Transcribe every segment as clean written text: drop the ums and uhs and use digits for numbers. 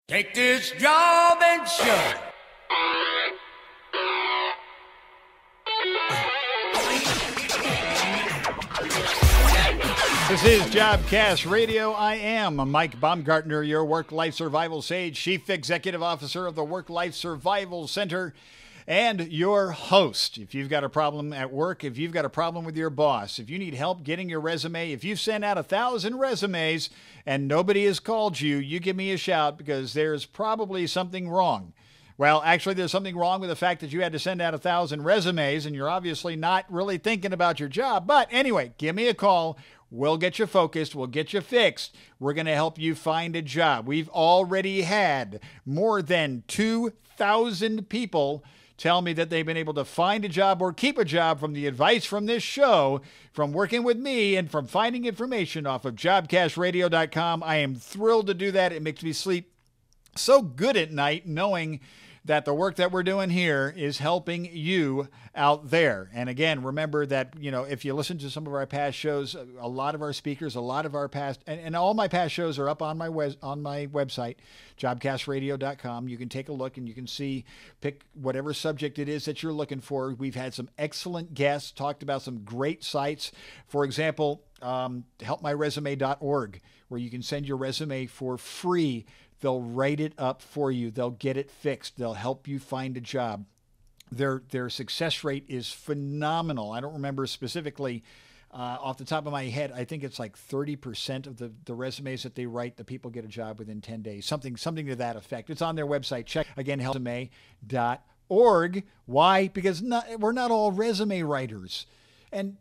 Take this job and shove it. This is Jobcast Radio. I am Mike Baumgartner, your Work-Life Survival Sage, Chief Executive Officer of the Work-Life Survival Center, and your host. If you've got a problem at work, if you've got a problem with your boss, if you need help getting your resume, if you've sent out 1,000 resumes and nobody has called you, you give me a shout because there's probably something wrong. Well, actually, there's something wrong with the fact that you had to send out 1,000 resumes and you're obviously not really thinking about your job. But anyway, give me a call. We'll get you focused. We'll get you fixed. We're going to help you find a job. We've already had more than 2,000 people tell me that they've been able to find a job or keep a job from the advice from this show, from working with me, and from finding information off of jobcastradio.com. I am thrilled to do that. It makes me sleep so good at night knowing that the work that we're doing here is helping you out there. And again, remember that, if you listen to some of our past shows, a lot of our speakers, a lot of our past, and all my past shows are up on my website, jobcastradio.com. You can take a look and you can see, pick whatever subject it is that you're looking for. We've had some excellent guests, talked about some great sites. For example, helpmyresume.org, where you can send your resume for free. They'll write it up for you. They'll get it fixed. They'll help you find a job. Their success rate is phenomenal. I don't remember specifically off the top of my head. I think it's like 30% of the resumes that they write, the people get a job within 10 days. Something to that effect. It's on their website. Check again, helpresume.org. Why? Because we're not all resume writers. And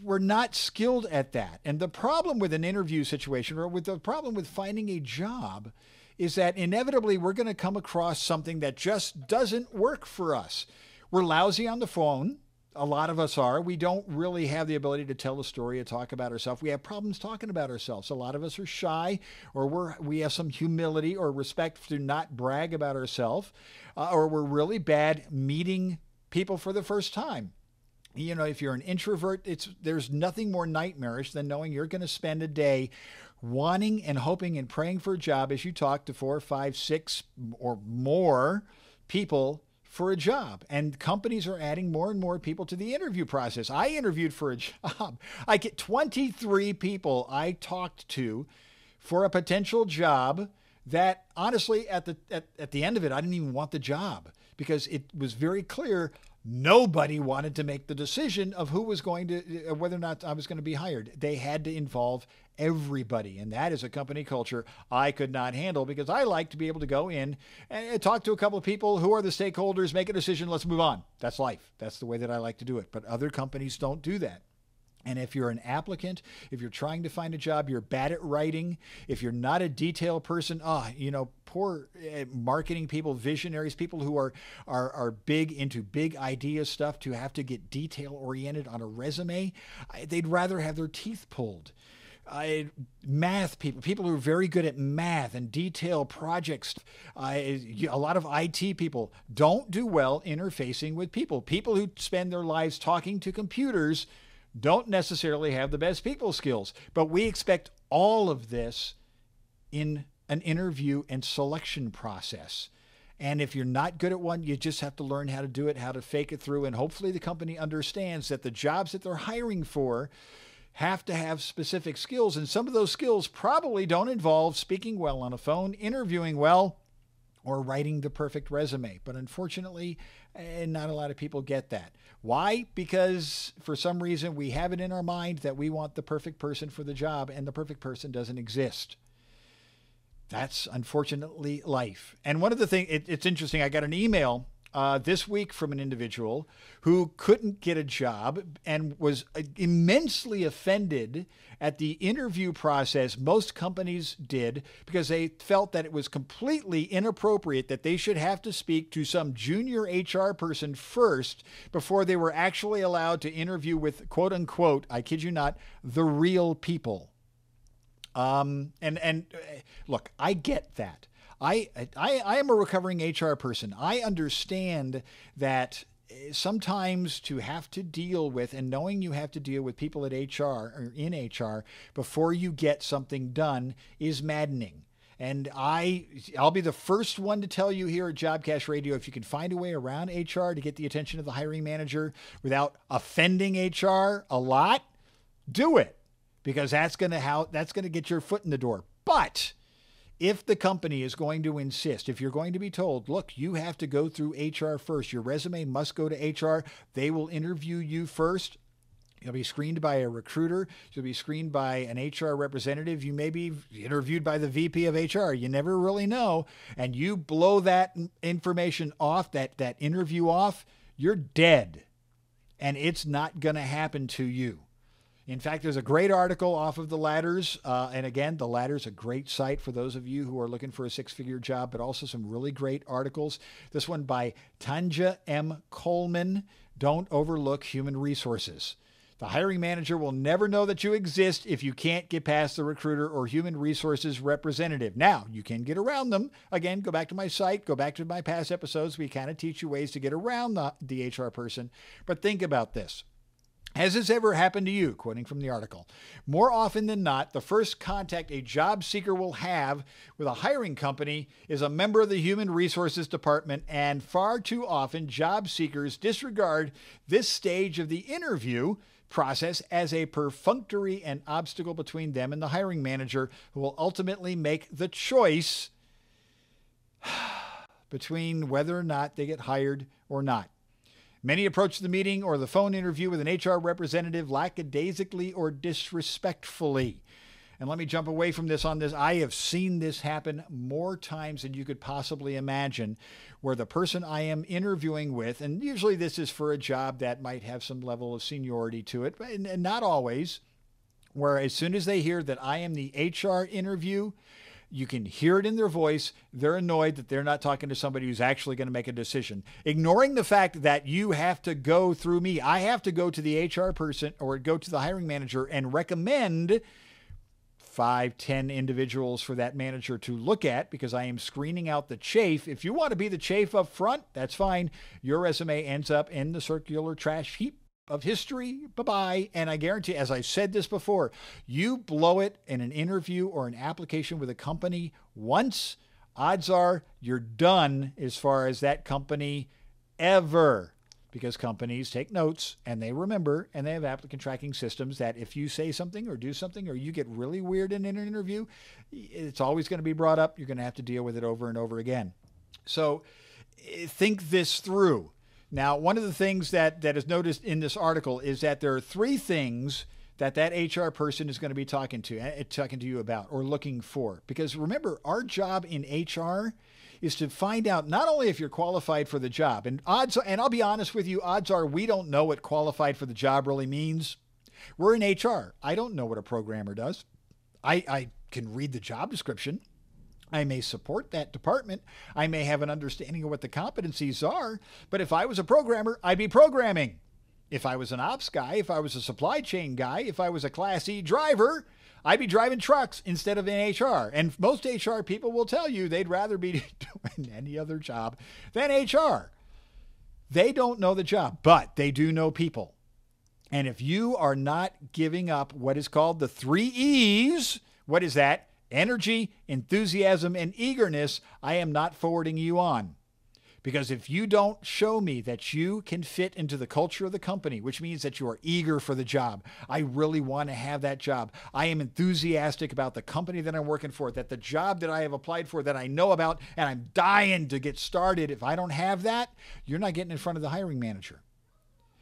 we're not skilled at that. And the problem with an interview situation, or with the problem with finding a job, is that inevitably we're going to come across something that just doesn't work for us. We're lousy on the phone. A lot of us are. We don't really have the ability to tell a story or talk about ourselves. We have problems talking about ourselves. A lot of us are shy, or we have some humility or respect to not brag about ourselves, or we're really bad meeting people for the first time. If you're an introvert, there's nothing more nightmarish than knowing you're going to spend a day wanting and hoping and praying for a job as you talk to 4, 5, 6 or more people for a job. And companies are adding more and more people to the interview process. I interviewed for a job. I get 23 people I talked to for a potential job that honestly at the end of it, I didn't even want the job because it was very clear nobody wanted to make the decision of who was going to, whether or not I was going to be hired. They had to involve everybody. And that is a company culture I could not handle because I like to be able to go in and talk to a couple of people who are the stakeholders, make a decision, let's move on. That's life. That's the way that I like to do it. But other companies don't do that. And if you're an applicant, if you're trying to find a job, you're bad at writing, if you're not a detail person, poor marketing people, visionaries, people who are big into big idea stuff to have to get detail oriented on a resume, they'd rather have their teeth pulled. Math people who are very good at math and detail projects. A lot of IT people don't do well interfacing with people. People who spend their lives talking to computers don't necessarily have the best people skills, but we expect all of this in an interview and selection process. And if you're not good at one, you just have to learn how to do it, how to fake it through. And hopefully the company understands that the jobs that they're hiring for have to have specific skills. And some of those skills probably don't involve speaking well on a phone, interviewing well, or writing the perfect resume. But unfortunately, not a lot of people get that. Why? Because for some reason we have it in our mind that we want the perfect person for the job, and the perfect person doesn't exist. That's unfortunately life. And one of the things, it's interesting, I got an email this week from an individual who couldn't get a job and was immensely offended at the interview process most companies did because they felt that it was completely inappropriate that they should have to speak to some junior HR person first before they were actually allowed to interview with, quote unquote, I kid you not, the real people. And look, I get that. I am a recovering HR person. I understand that sometimes to have to deal with, and knowing you have to deal with people at HR or in HR before you get something done is maddening. And I'll be the first one to tell you here at Jobcast Radio, if you can find a way around HR to get the attention of the hiring manager without offending HR a lot, do it, because that's going to get your foot in the door. But if the company is going to insist, if you're going to be told, look, you have to go through HR first, your resume must go to HR, they will interview you first. You'll be screened by a recruiter. You'll be screened by an HR representative. You may be interviewed by the VP of HR. You never really know. And you blow that information off, that interview off, you're dead. And it's not going to happen to you. In fact, there's a great article off of The Ladders. And again, The Ladder's a great site for those of you who are looking for a six-figure job, but also some really great articles. This one by Tanja M. Coleman, Don't Overlook Human Resources. The hiring manager will never know that you exist if you can't get past the recruiter or human resources representative. Now, you can get around them. Again, go back to my site, go back to my past episodes. We kind of teach you ways to get around the HR person. But think about this. Has this ever happened to you? Quoting from the article. More often than not, the first contact a job seeker will have with a hiring company is a member of the human resources department, and far too often job seekers disregard this stage of the interview process as a perfunctory and obstacle between them and the hiring manager, who will ultimately make the choice between whether or not they get hired or not. Many approach the meeting or the phone interview with an HR representative lackadaisically or disrespectfully. And let me jump away from this on this. I have seen this happen more times than you could possibly imagine, where the person I am interviewing with, and usually this is for a job that might have some level of seniority to it, and not always, where as soon as they hear that I am the HR interview, you can hear it in their voice. They're annoyed that they're not talking to somebody who's actually going to make a decision, ignoring the fact that you have to go through me. I have to go to the HR person or go to the hiring manager and recommend 5, 10 individuals for that manager to look at, because I am screening out the chafe. If you want to be the chafe up front, that's fine. Your resume ends up in the circular trash heap of history. Bye-bye. And I guarantee, as I said this before, you blow it in an interview or an application with a company once, odds are you're done as far as that company ever. Because companies take notes and they remember, and they have applicant tracking systems that if you say something or do something or you get really weird in an interview, it's always going to be brought up. You're going to have to deal with it over and over again. So think this through. Now, one of the things that is noticed in this article is that there are 3 things that HR person is going to be talking to you about or looking for. Because remember, our job in HR is to find out not only if you're qualified for the job, and I'll be honest with you, odds are we don't know what qualified for the job really means. We're in HR. I don't know what a programmer does. I can read the job description. I may support that department. I may have an understanding of what the competencies are, but if I was a programmer, I'd be programming. If I was an ops guy, if I was a supply chain guy, if I was a Class E driver, I'd be driving trucks instead of in HR. And most HR people will tell you they'd rather be doing any other job than HR. They don't know the job, but they do know people. And if you are not giving up what is called the 3 E's, what is that? Energy, enthusiasm, and eagerness, I am not forwarding you on. Because if you don't show me that you can fit into the culture of the company, which means that you are eager for the job, I really want to have that job, I am enthusiastic about the company that I'm working for, that the job that I have applied for, that I know about, and I'm dying to get started. If I don't have that, you're not getting in front of the hiring manager.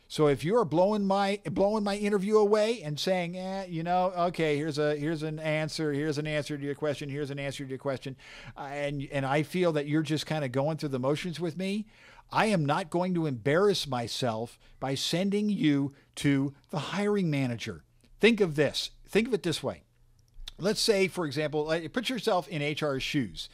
So if you're blowing my interview away and saying, okay, here's an answer to your question, here's an answer to your question, and I feel that you're just kind of going through the motions with me, I am not going to embarrass myself by sending you to the hiring manager. Think of this. Think of it this way. Let's say, for example, put yourself in HR's shoes.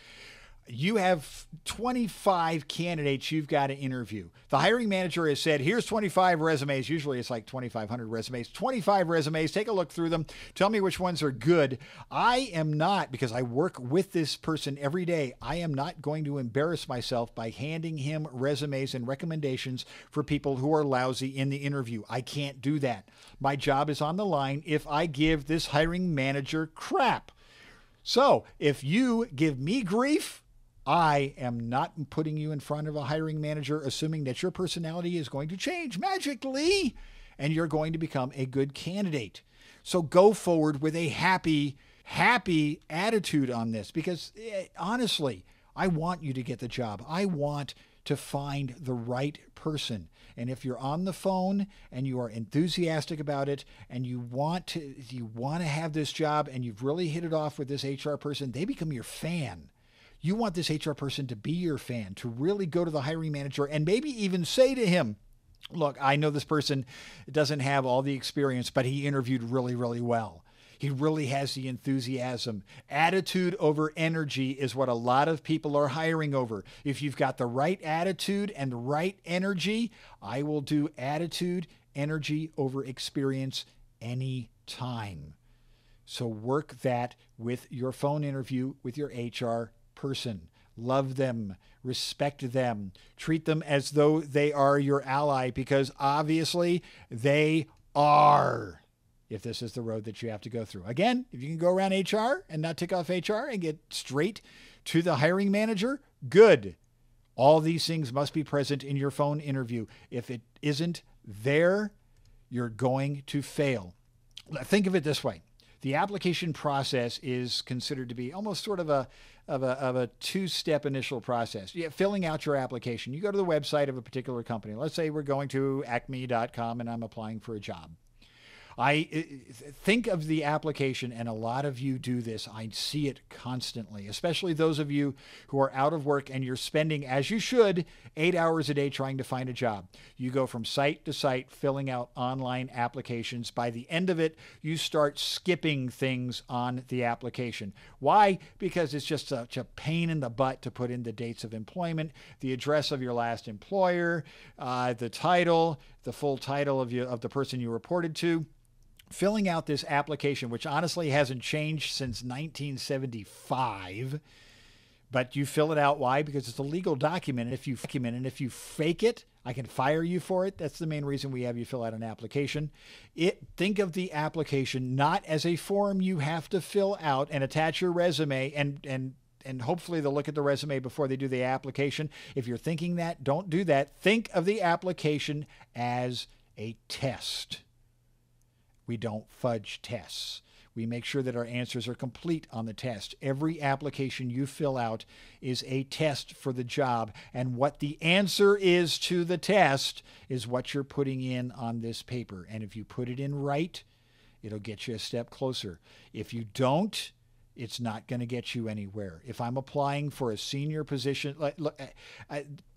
You have 25 candidates you've got to interview. The hiring manager has said, here's 25 resumes. Usually it's like 2,500 resumes. 25 resumes. Take a look through them. Tell me which ones are good. I am not, because I work with this person every day, I am not going to embarrass myself by handing him resumes and recommendations for people who are lousy in the interview. I can't do that. My job is on the line if I give this hiring manager crap. So if you give me grief, I am not putting you in front of a hiring manager assuming that your personality is going to change magically and you're going to become a good candidate. So go forward with a happy attitude on this, because honestly, I want you to get the job. I want to find the right person. And if you're on the phone and you are enthusiastic about it and you want to have this job and you've really hit it off with this HR person, they become your fan. You want this HR person to be your fan, to really go to the hiring manager and maybe even say to him, look, I know this person doesn't have all the experience, but he interviewed really, really well. He really has the enthusiasm. Attitude over energy is what a lot of people are hiring over. If you've got the right attitude and the right energy, I will do attitude, energy over experience any time. So work that with your phone interview with your HR person. Love them, respect them, treat them as though they are your ally, because obviously they are, if this is the road that you have to go through. Again, if you can go around HR and not tick off HR and get straight to the hiring manager, good. All these things must be present in your phone interview. If it isn't there, you're going to fail. Think of it this way. The application process is considered to be almost sort of a two-step initial process. Filling out your application. You go to the website of a particular company. Let's say we're going to acme.com and I'm applying for a job. I think of the application, and a lot of you do this. I see it constantly, especially those of you who are out of work and you're spending, as you should, 8 hours a day trying to find a job. You go from site to site filling out online applications. By the end of it, you start skipping things on the application. Why? Because it's just such a pain in the butt to put in the dates of employment, the address of your last employer, the title, the full title of the person you reported to. Filling out this application, which honestly hasn't changed since 1975, but you fill it out. Why? Because it's a legal document. If you fake it, I can fire you for it. That's the main reason we have you fill out an application. Think of the application not as a form you have to fill out and attach your resume and hopefully they'll look at the resume before they do the application. If you're thinking that, don't do that. Think of the application as a test. We don't fudge tests. We make sure that our answers are complete on the test. Every application you fill out is a test for the job. And what the answer is to the test is what you're putting in on this paper. And if you put it in right, it'll get you a step closer. If you don't, it's not going to get you anywhere. If I'm applying for a senior position, look,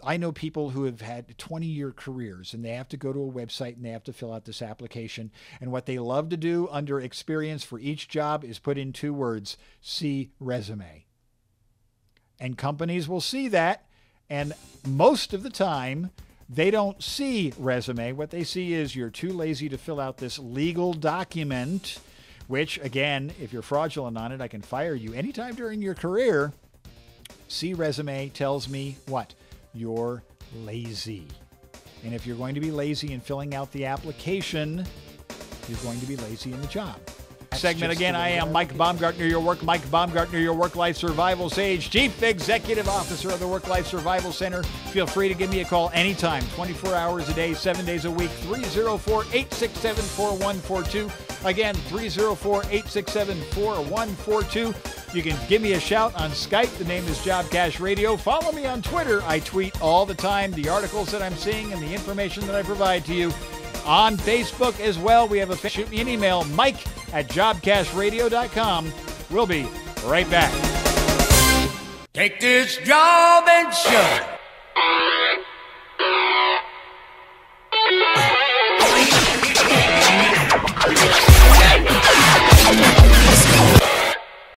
I know people who have had 20-year careers and they have to go to a website and they have to fill out this application. And what they love to do under experience for each job is put in 2 words, see resume. And companies will see that. And most of the time, they don't see resume. What they see is you're too lazy to fill out this legal document, which, again, if you're fraudulent on it, I can fire you anytime during your career. See resume tells me what? You're lazy. And if you're going to be lazy in filling out the application, you're going to be lazy in the job. Segment again, I am Mike Baumgartner, your Work-Life Survival Sage, Chief Executive Officer of the Work-Life Survival Center. Feel free to give me a call anytime, 24 hours a day, 7 days a week, 304-867-4142. Again, 304-867-4142. You can give me a shout on Skype. The name is Jobcast Radio. Follow me on Twitter. I tweet all the time the articles that I'm seeing and the information that I provide to you. On Facebook as well, we have shoot me an email, mike@jobcastradio.com. We'll be right back. Take this job and shove it.